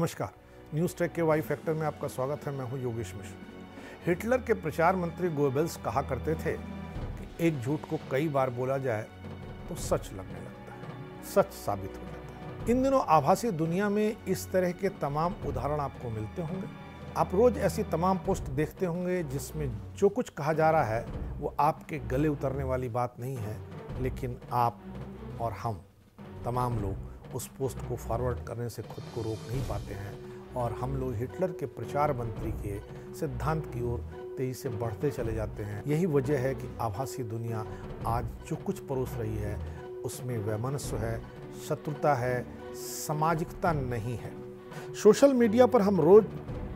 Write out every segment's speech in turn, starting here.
नमस्कार, news take के Y factor में आपका स्वागत है। मैं हूं योगेश मिश्र। हिटलर के प्रचार मंत्री गोएबल्स कहा करते थे कि एक झूठ को कई बार बोला जाए तो सच लगने लगता है, सच साबित हो जाता है। इन दिनों आभासी दुनिया में इस तरह के तमाम उदाहरण आपको मिलते होंगे। आप रोज ऐसी तमाम पोस्ट देखते होंगे जिसमें जो कुछ कहा जा रहा है वो आपके गले उतरने वाली बात नहीं है, लेकिन आप और हम तमाम लोग उस पोस्ट को फॉरवर्ड करने से खुद को रोक नहीं पाते हैं और हम लोग हिटलर के प्रचार मंत्री के सिद्धांत की ओर तेजी से बढ़ते चले जाते हैं। यही वजह है कि आभासी दुनिया आज जो कुछ परोस रही है उसमें वैमनस्य है, शत्रुता है, सामाजिकता नहीं है। सोशल मीडिया पर हम रोज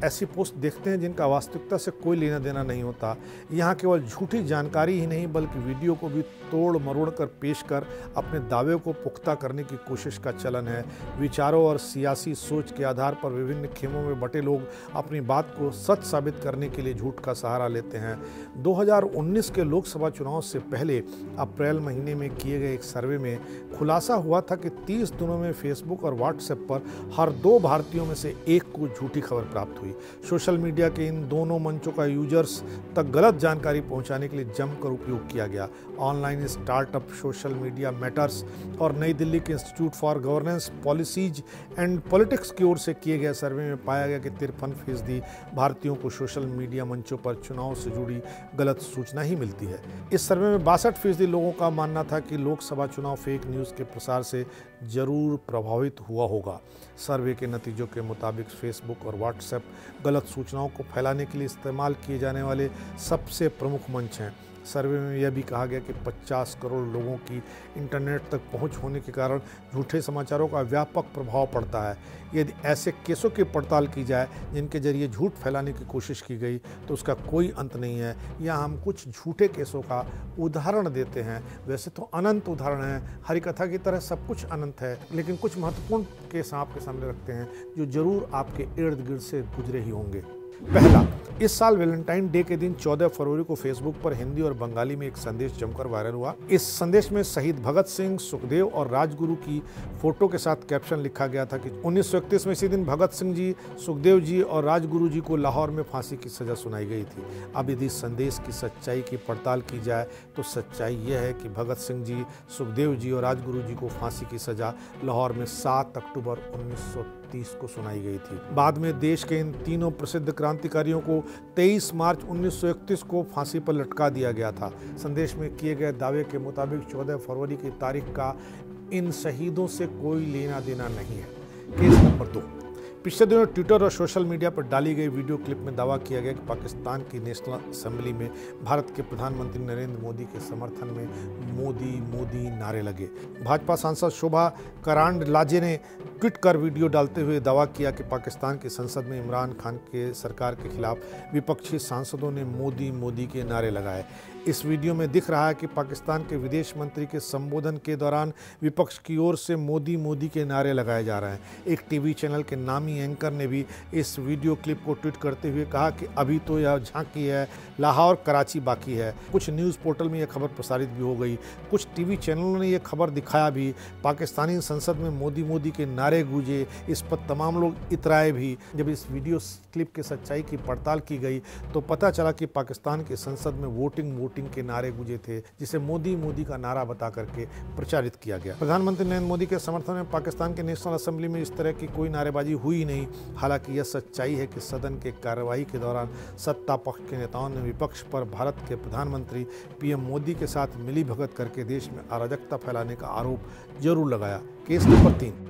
ऐसी पोस्ट देखते हैं जिनका वास्तविकता से कोई लेना देना नहीं होता। यहाँ केवल झूठी जानकारी ही नहीं बल्कि वीडियो को भी तोड़ मरोड़ कर पेश कर अपने दावे को पुख्ता करने की कोशिश का चलन है। विचारों और सियासी सोच के आधार पर विभिन्न खेमों में बटे लोग अपनी बात को सच साबित करने के लिए झूठ का सहारा लेते हैं। 2019 के लोकसभा चुनाव से पहले अप्रैल महीने में किए गए एक सर्वे में खुलासा हुआ था कि 30 दिनों में फेसबुक और व्हाट्सएप पर हर 2 भारतीयों में से एक को झूठी खबर प्राप्त हुई। सोशल मीडिया के इन दोनों मंचों का यूजर्स तक गलत जानकारी पहुंचाने के लिए जमकर उपयोग किया गया। Online startup social media matters और नई दिल्ली के institute for governance policies and politics की ओर से किए गए सर्वे में पाया गया कि 53% भारतीयों को सोशल मीडिया मंचों पर चुनाव से जुड़ी गलत सूचना ही मिलती है। इस सर्वे में 62% लोगों का मानना था कि लोकसभा चुनाव फेक न्यूज़ के प्रसार से जरूर प्रभावित हुआ होगा। सर्वे के नतीजों के मुताबिक फेसबुक और व्हाट्सएप गलत सूचनाओं को फैलाने के लिए इस्तेमाल किए जाने वाले सबसे प्रमुख मंच हैं। सर्वे में यह भी कहा गया कि 50 करोड़ लोगों की इंटरनेट तक पहुंच होने के कारण झूठे समाचारों का व्यापक प्रभाव पड़ता है। यदि ऐसे केसों की पड़ताल की जाए जिनके जरिए झूठ फैलाने की कोशिश की गई तो उसका कोई अंत नहीं है। यहाँ हम कुछ झूठे केसों का उदाहरण देते हैं। वैसे तो अनंत उदाहरण हैं, हरिकथा की तरह सब कुछ अनंत है, लेकिन कुछ महत्वपूर्ण केस आपके सामने रखते हैं जो जरूर आपके इर्द गिर्द से गुजरे ही होंगे। पहला, इस साल वैलेंटाइन डे के दिन 14 फरवरी को फेसबुक पर हिंदी और बंगाली में एक संदेश जमकर वायरल हुआ। इस संदेश में शहीद भगत सिंह, सुखदेव और राजगुरु की फोटो के साथ कैप्शन लिखा गया था कि 1931 में इसी दिन भगत सिंह जी, सुखदेव जी और राजगुरु जी को लाहौर में फांसी की सजा सुनाई गई थी। अब यदि संदेश की सच्चाई की पड़ताल की जाए तो सच्चाई यह है कि भगत सिंह जी, सुखदेव जी और राजगुरु जी को फांसी की सजा लाहौर में 7 अक्टूबर 1930 को सुनाई गई थी। बाद में देश के इन तीनों प्रसिद्ध क्रांतिकारियों को 23 मार्च 1931 को फांसी पर लटका दिया गया था। संदेश में किए गए दावे के मुताबिक 14 फरवरी की तारीख का इन शहीदों से कोई लेना देना नहीं है। केस नंबर 2, पिछले दिनों ट्विटर और सोशल मीडिया पर डाली गई वीडियो क्लिप में दावा किया गया कि पाकिस्तान की नेशनल असेंबली में भारत के प्रधानमंत्री नरेंद्र मोदी के समर्थन में मोदी मोदी नारे लगे। भाजपा सांसद शोभा करांडलाजे ने ट्वीट कर वीडियो डालते हुए दावा किया कि पाकिस्तान की संसद में इमरान खान के सरकार के खिलाफ विपक्षी सांसदों ने मोदी मोदी के नारे लगाए। इस वीडियो में दिख रहा है कि पाकिस्तान के विदेश मंत्री के संबोधन के दौरान विपक्ष की ओर से मोदी मोदी के नारे लगाए जा रहे हैं। एक टीवी चैनल के नामी एंकर ने भी इस वीडियो क्लिप को ट्वीट करते हुए कहा कि अभी तो यह झांकी है, लाहौर कराची बाकी है। कुछ न्यूज़ पोर्टल में यह खबर प्रसारित भी हो गई, कुछ टीवी चैनलों ने यह खबर दिखाया भी। पाकिस्तानी संसद में मोदी मोदी के नारे गूंजे, इस पर तमाम लोग इतराए भी। जब इस वीडियो क्लिप की सच्चाई की पड़ताल की गई तो पता चला कि पाकिस्तान की संसद में वोटिंग के नारे गूंजे थे, जिसे मोदी मोदी का नारा बता करके प्रचारित किया गया। प्रधानमंत्री नरेंद्र मोदी के समर्थन में पाकिस्तान के नेशनल असेंबली में इस तरह की कोई नारेबाजी हुई नहीं। हालांकि यह सच्चाई है कि सदन के कार्यवाही के दौरान सत्ता पक्ष के नेताओं ने विपक्ष पर भारत के प्रधानमंत्री पीएम मोदी के साथ मिलीभगत करके देश में अराजकता फैलाने का आरोप जरूर लगाया। केस नंबर 3,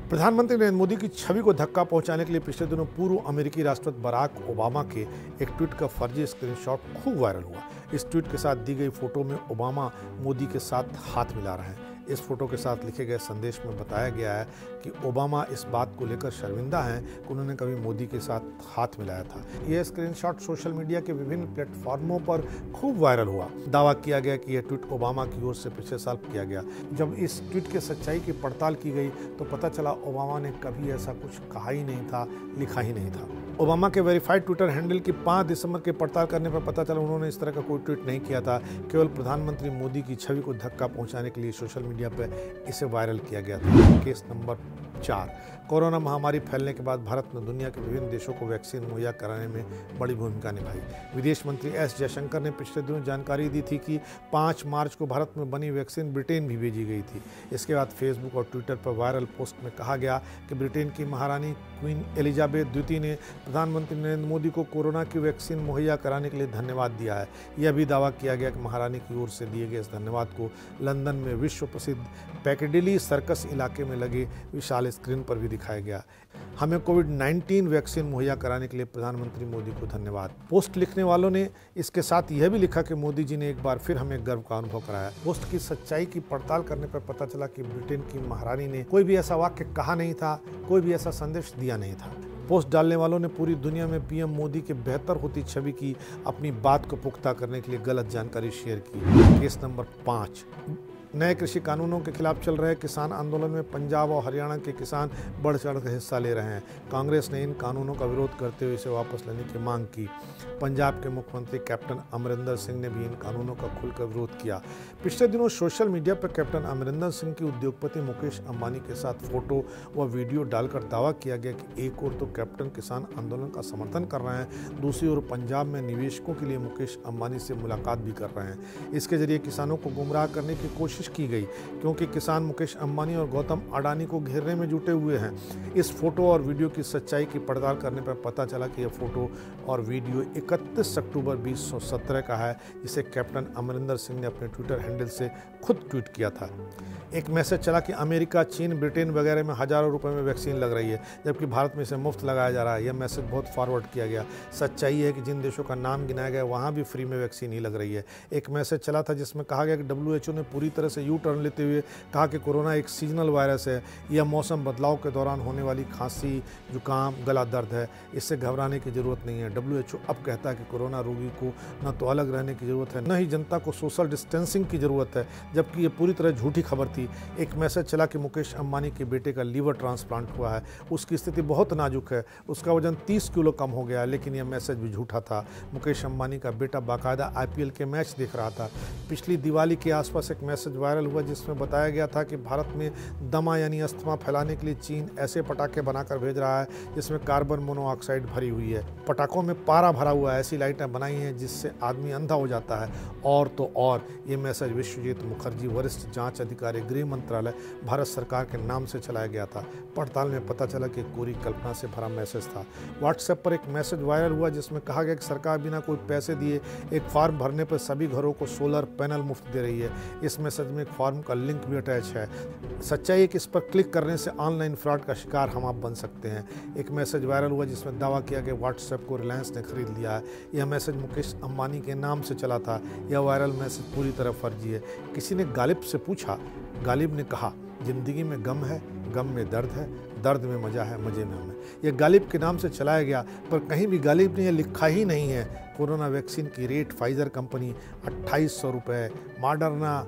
प्रधानमंत्री नरेंद्र मोदी की छवि को धक्का पहुंचाने के लिए पिछले दिनों पूर्व अमेरिकी राष्ट्रपति बराक ओबामा के एक ट्वीट का फर्जी स्क्रीनशॉट खूब वायरल हुआ। इस ट्वीट के साथ दी गई फोटो में ओबामा मोदी के साथ हाथ मिला रहे हैं। इस फोटो के साथ लिखे गए संदेश में बताया गया है कि ओबामा इस बात को लेकर शर्मिंदा हैं कि उन्होंने कभी मोदी के साथ हाथ मिलाया था। यह स्क्रीनशॉट सोशल मीडिया के विभिन्न प्लेटफॉर्मों पर खूब वायरल हुआ। दावा किया गया कि यह ट्वीट ओबामा की ओर से पिछले साल किया गया। जब इस ट्वीट की सच्चाई की पड़ताल की गई तो पता चला ओबामा ने कभी ऐसा कुछ कहा ही नहीं था, लिखा ही नहीं था। ओबामा के वेरीफाइड ट्विटर हैंडल की 5 दिसंबर की पड़ताल करने पर पता चला उन्होंने इस तरह का कोई ट्वीट नहीं किया था। केवल प्रधानमंत्री मोदी की छवि को धक्का पहुंचाने के लिए सोशल मीडिया पर इसे वायरल किया गया था। केस नंबर 4, कोरोना महामारी फैलने के बाद भारत ने दुनिया के विभिन्न देशों को वैक्सीन मुहैया कराने में बड़ी भूमिका निभाई। विदेश मंत्री एस जयशंकर ने पिछले दिनों जानकारी दी थी कि 5 मार्च को भारत में बनी वैक्सीन ब्रिटेन भी भेजी गई थी। इसके बाद फेसबुक और ट्विटर पर वायरल पोस्ट में कहा गया कि ब्रिटेन की महारानी क्वीन एलिजाबेथ द्वितीय ने प्रधानमंत्री नरेंद्र मोदी को कोरोना की वैक्सीन मुहैया कराने के लिए धन्यवाद दिया है। यह भी दावा किया गया कि महारानी की ओर से दिए गए इस धन्यवाद को लंदन में विश्व प्रसिद्ध पैकेडिली सर्कस इलाके में लगे विशाल स्क्रीन पर भी दिखाया गया। हमें कोविड-19 वैक्सीन मुहैया कराने के लिए प्रधानमंत्री मोदी को धन्यवाद। पोस्ट लिखने वालों ने इसके साथ यह भी लिखा कि मोदी जी ने एक बार फिर हमें गर्व का अनुभव कराया। पोस्ट की सच्चाई की पड़ताल करने पर पता चला कि ब्रिटेन की महारानी ने कोई भी ऐसा वाक्य कहा नहीं था, कोई भी ऐसा संदेश दिया नहीं था। पोस्ट डालने वालों ने पूरी दुनिया में पीएम मोदी के बेहतर होती छवि की अपनी बात को पुख्ता करने के लिए गलत जानकारी शेयर की। केस नंबर 5, नए कृषि कानूनों के खिलाफ चल रहे किसान आंदोलन में पंजाब और हरियाणा के किसान बढ़ चढ़कर हिस्सा ले रहे हैं। कांग्रेस ने इन कानूनों का विरोध करते हुए इसे वापस लेने की मांग की। पंजाब के मुख्यमंत्री कैप्टन अमरिंदर सिंह ने भी इन कानूनों का खुलकर विरोध किया। पिछले दिनों सोशल मीडिया पर कैप्टन अमरिंदर सिंह की उद्योगपति मुकेश अंबानी के साथ फोटो व वीडियो डालकर दावा किया गया कि एक ओर तो कैप्टन किसान आंदोलन का समर्थन कर रहे हैं, दूसरी ओर पंजाब में निवेशकों के लिए मुकेश अंबानी से मुलाकात भी कर रहे हैं। इसके जरिए किसानों को गुमराह करने की कोशिश की गई, क्योंकि किसान मुकेश अंबानी और गौतम अडानी को घेरने में जुटे हुए हैं। इस फोटो और वीडियो की सच्चाई की पड़ताल करने पर पता चला कि यह फोटो और वीडियो 31 अक्टूबर 2017 का है, जिसे कैप्टन अमरिंदर सिंह ने अपने ट्विटर हैंडल से खुद ट्वीट किया था। एक मैसेज चला कि अमेरिका, चीन, ब्रिटेन वगैरह में हजारों रुपए में वैक्सीन लग रही है, जबकि भारत में इसे मुफ्त लगाया जा रहा है। यह मैसेज बहुत फॉरवर्ड किया गया। सच्चाई है कि जिन देशों का नाम गिनाया गया वहाँ भी फ्री में वैक्सीन ही लग रही है। एक मैसेज चला था जिसमें कहा गया कि WHO ने पूरी तरह से यू टर्न लेते हुए कहा कि कोरोना एक सीजनल वायरस है। यह मौसम बदलाव के दौरान होने वाली खांसी, जुकाम, गला दर्द है, इससे घबराने की जरूरत नहीं है। WHO अब कहता है कि कोरोना रोगी को न तो अलग रहने की जरूरत है, न ही जनता को सोशल डिस्टेंसिंग की जरूरत है, जबकि ये पूरी तरह झूठी खबर थी। एक मैसेज चला कि मुकेश अंबानी के बेटे का लीवर ट्रांसप्लांट हुआ है, उसकी स्थिति बहुत नाजुक है, उसका वजन 30 किलो कम हो गया है, लेकिन यह मैसेज भी झूठा था। मुकेश अंबानी का बेटा बाकायदा IPL के मैच देख रहा था। पिछली दिवाली के आसपास एक मैसेज वायरल हुआ जिसमें बताया गया था कि भारत में दमा यानी अस्थमा फैलाने के लिए चीन ऐसे पटाखे बनाकर भेज रहा है जिसमें कार्बन मोनोऑक्साइड भरी हुई है। पटाखों में पारा भरा हुआ है, ऐसी लाइटें बनाई हैं जिससे आदमी अंधा हो जाता है। और तो और ये मैसेज विश्वजीत मुखर्जी, वरिष्ठ जांच अधिकारी, गृह मंत्रालय, भारत सरकार के नाम से चलाया गया था। पड़ताल में पता चला कि कोरी कल्पना से भरा मैसेज था। व्हाट्सएप पर एक मैसेज वायरल हुआ जिसमें कहा गया कि सरकार बिना कोई पैसे दिए एक फॉर्म भरने पर सभी घरों को सोलर पैनल मुफ्त दे रही है। इस मैसेज में एक फॉर्म का लिंक भी अटैच है। सच्चाई है कि इस पर क्लिक करने से ऑनलाइन फ्रॉड का शिकार हम आप बन सकते हैं। एक मैसेज वायरल हुआ जिसमें दावा किया कि व्हाट्सएप को रिलायंस ने खरीद लिया है। यह मैसेज मुकेश अंबानी के नाम से चला था। यह वायरल मैसेज पूरी तरह फर्जी है। किसी ने गालिब से पूछा, गालिब ने कहा, जिंदगी में गम है, गम में दर्द है, दर्द में मजा है, मजे में हम है। यह गालिब के नाम से चलाया गया, पर कहीं भी गालिब ने यह लिखा ही नहीं है। कोरोना वैक्सीन की रेट फाइजर कंपनी 2800 रुपये, मॉडर्ना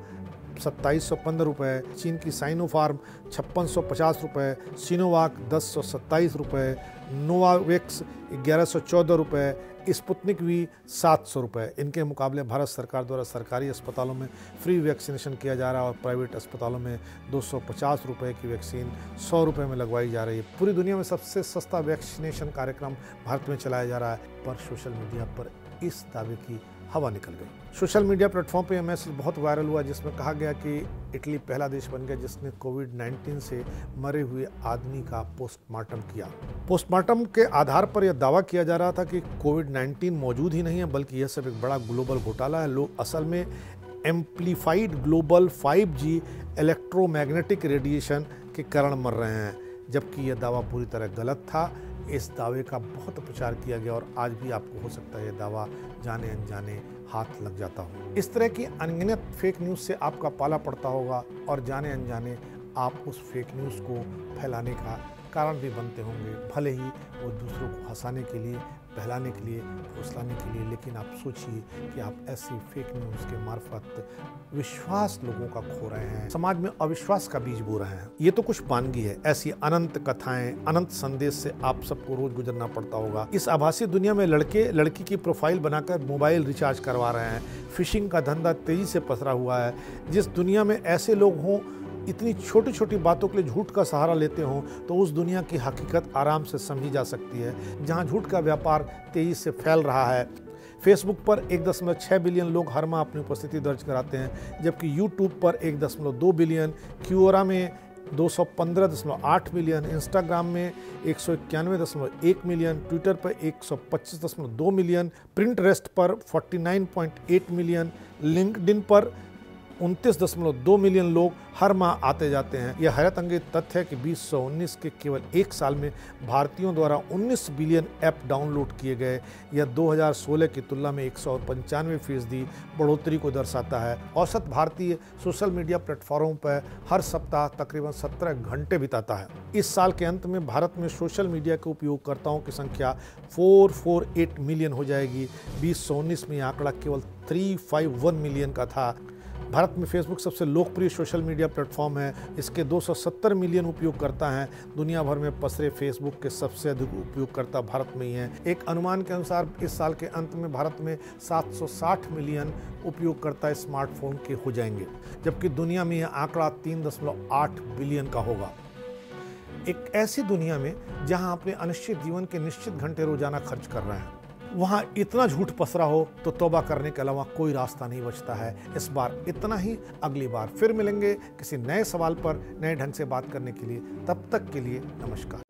2715 रुपये, चीन की साइनोफार्म 5650 रुपये, सिनोवाक 1027 रुपये, नोवावेक्स 1114 रुपये, स्पुतनिक भी 700 रुपये। इनके मुकाबले भारत सरकार द्वारा सरकारी अस्पतालों में फ्री वैक्सीनेशन किया जा रहा है और प्राइवेट अस्पतालों में 250 रुपये की वैक्सीन 100 रुपये में लगवाई जा रही है। पूरी दुनिया में सबसे सस्ता वैक्सीनेशन कार्यक्रम भारत में चलाया जा रहा है, पर सोशल मीडिया पर इस दावे की हवा निकल गई। सोशल मीडिया प्लेटफॉर्म पर यह मैसेज बहुत वायरल हुआ जिसमें कहा गया कि इटली पहला देश बन गया जिसने कोविड-19 से मरे हुए आदमी का पोस्टमार्टम किया। पोस्टमार्टम के आधार पर यह दावा किया जा रहा था कि कोविड-19 मौजूद ही नहीं है, बल्कि यह सब एक बड़ा ग्लोबल घोटाला है। लोग असल में amplified global 5G electromagnetic radiation के कारण मर रहे हैं, जबकि यह दावा पूरी तरह गलत था। इस दावे का बहुत प्रचार किया गया और आज भी आपको हो सकता है यह दावा जाने अनजाने हाथ लग जाता हो। इस तरह की अनगिनत फेक न्यूज़ से आपका पाला पड़ता होगा और जाने अनजाने आप उस फेक न्यूज़ को फैलाने का कारण भी बनते होंगे, भले ही वो दूसरों को हंसाने के लिए, बहलाने के लिए, फुसलाने के लिए। लेकिन आप सोचिए कि आप ऐसी फेक न्यूज़ के मार्फत विश्वास लोगों का खो रहे हैं, समाज में अविश्वास का बीज बो रहे हैं। ये तो कुछ मानगी है। ऐसी अनंत कथाएं, अनंत संदेश से आप सबको रोज गुजरना पड़ता होगा। इस आभासी दुनिया में लड़के लड़की की प्रोफाइल बनाकर मोबाइल रिचार्ज करवा रहे हैं। फिशिंग का धंधा तेजी से पसरा हुआ है। जिस दुनिया में ऐसे लोग हों इतनी छोटी छोटी बातों के लिए झूठ का सहारा लेते हों तो उस दुनिया की हकीकत आराम से समझी जा सकती है जहां झूठ का व्यापार तेजी से फैल रहा है। फेसबुक पर 1.6 बिलियन लोग हर माह अपनी उपस्थिति दर्ज कराते हैं, जबकि यूट्यूब पर 1.2 बिलियन, क्यूओरा में 215.8 मिलियन, इंस्टाग्राम में 191.1 मिलियन, ट्विटर पर 125.2 मिलियन, प्रिंटरेस्ट पर 49.8 मिलियन, लिंक्डइन पर 29.2 मिलियन लोग हर माह आते जाते हैं। यह हैरत अंगेज तथ्य है कि 2019 के केवल एक साल में भारतीयों द्वारा 19 बिलियन ऐप डाउनलोड किए गए। यह 2016 की तुलना में 195% बढ़ोतरी को दर्शाता है। औसत भारतीय सोशल मीडिया प्लेटफॉर्मों पर हर सप्ताह तकरीबन 17 घंटे बिताता है। इस साल के अंत में भारत में सोशल मीडिया के उपयोगकर्ताओं की संख्या 448 मिलियन हो जाएगी। 2019 में यह आंकड़ा केवल 351 मिलियन का था। भारत में फेसबुक सबसे लोकप्रिय सोशल मीडिया प्लेटफॉर्म है। इसके 270 मिलियन उपयोगकर्ता हैं। दुनिया भर में पसरे फेसबुक के सबसे अधिक उपयोगकर्ता भारत में ही हैं। एक अनुमान के अनुसार इस साल के अंत में भारत में 760 मिलियन उपयोगकर्ता स्मार्टफोन के हो जाएंगे, जबकि दुनिया में यह आंकड़ा 3.8 बिलियन का होगा। एक ऐसी दुनिया में जहां अपने अनिश्चित जीवन के निश्चित घंटे रोजाना खर्च कर रहे हैं, वहाँ इतना झूठ पसरा हो तो तौबा करने के अलावा कोई रास्ता नहीं बचता है। इस बार इतना ही। अगली बार फिर मिलेंगे किसी नए सवाल पर नए ढंग से बात करने के लिए। तब तक के लिए नमस्कार।